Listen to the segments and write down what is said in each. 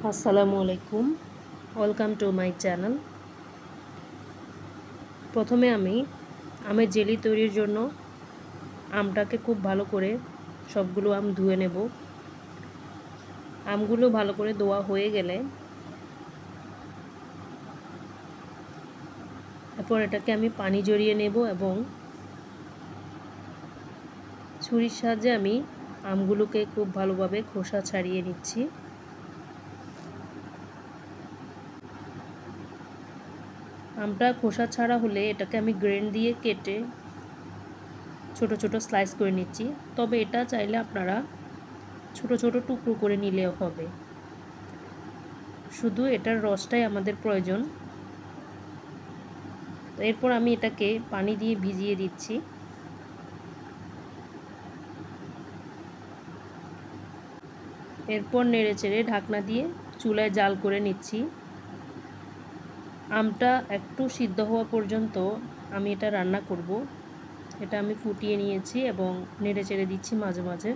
আসসালামু আলাইকুম, welcome to my channel. প্রথমে আমি আমের জেলি তৈরির জন্য আমটাকে খুব ভালো করে সবগুলো আম ধুয়ে নেব। আমগুলো ভালো করে ধোয়া হয়ে গেলে এরপর এটাকে আমি পানি ঝরিয়ে নেব এবং ছুরির সাহায্যে আমি আমগুলোকে খুব ভালোভাবে খোসা ছাড়িয়ে নিচ্ছি। আমটা খোসা ছাড়া হলে এটাকে আমি গ্রেন দিয়ে কেটে ছোট ছোট স্লাইস করে নিচ্ছি। তবে এটা চাইলে আপনারা ছোট ছোট টুকরো করে নিলেও হবে, শুধু এটার রসটাই আমাদের প্রয়োজন। এরপর আমি এটাকে পানি দিয়ে ভিজিয়ে দিচ্ছি। এরপর নেড়েচেড়ে ঢাকনা দিয়ে চুলায় জাল করে নিচ্ছি। আমটা একটু সিদ্ধ হওয়া পর্যন্ত আমি এটা রান্না করব। এটা আমি ফুটিয়ে নিয়েছি এবং নেড়েচেড়ে দিচ্ছি মাঝে মাঝে।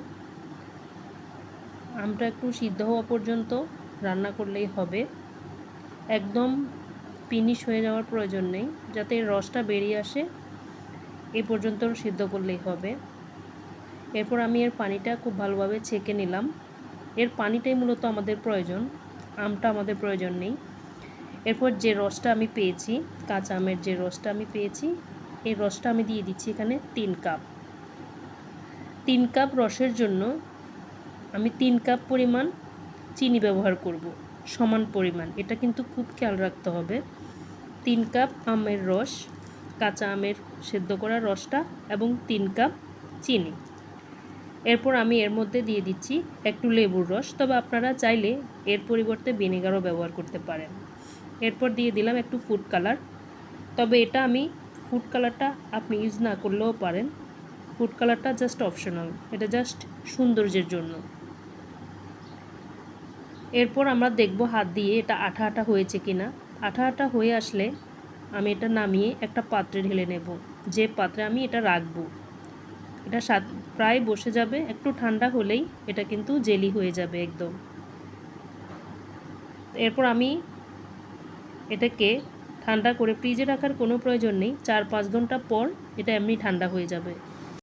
আমটা একটু সিদ্ধ হওয়া পর্যন্ত রান্না করলেই হবে, একদম ফিনিশ হয়ে যাওয়ার প্রয়োজন নেই। যাতে এর রসটা বেরিয়ে আসে এই পর্যন্ত সিদ্ধ করলেই হবে। এরপর আমি এর পানিটা খুব ভালোভাবে ছেঁকে নিলাম। এর পানিটাই মূলত আমাদের প্রয়োজন, আমটা আমাদের প্রয়োজন নেই। এরপর যে রসটা আমি পেয়েছি, কাঁচা আমের যে রসটা আমি পেয়েছি, এই রসটা আমি দিয়ে দিচ্ছি এখানে 3 কাপ। 3 কাপ রসের জন্য আমি 3 কাপ পরিমাণ চিনি ব্যবহার করব, সমান পরিমাণ। এটা কিন্তু খুব খেয়াল রাখতে হবে। 3 কাপ আমের রস, কাঁচা আমের সেদ্ধ করা রসটা এবং 3 কাপ চিনি। এরপর আমি এর মধ্যে দিয়ে দিচ্ছি একটু লেবুর রস, তবে আপনারা চাইলে এর পরিবর্তে ভিনেগারও ব্যবহার করতে পারেন। এরপর দিয়ে দিলাম একটু ফুড কালার, তবে এটা আমি ফুড কালারটা আপনি ইউজ না করলেও পারেন। ফুড কালারটা জাস্ট অপশনাল, এটা জাস্ট সৌন্দর্যের জন্য। এরপর আমরা দেখব হাত দিয়ে এটা আঠা আঠা হয়েছে কিনা। আঠা আঠা হয়ে আসলে আমি এটা নামিয়ে একটা পাত্রে ঢেলে নেব, যে পাত্রে আমি এটা রাখবো। এটা প্রায় বসে যাবে, একটু ঠান্ডা হলেই এটা কিন্তু জেলি হয়ে যাবে একদম। এরপর আমি এটাকে ঠান্ডা করে ফ্রিজে রাখার কোনো প্রয়োজন নেই, 4-5 ঘন্টা পর এটা এমনি ঠান্ডা হয়ে যাবে।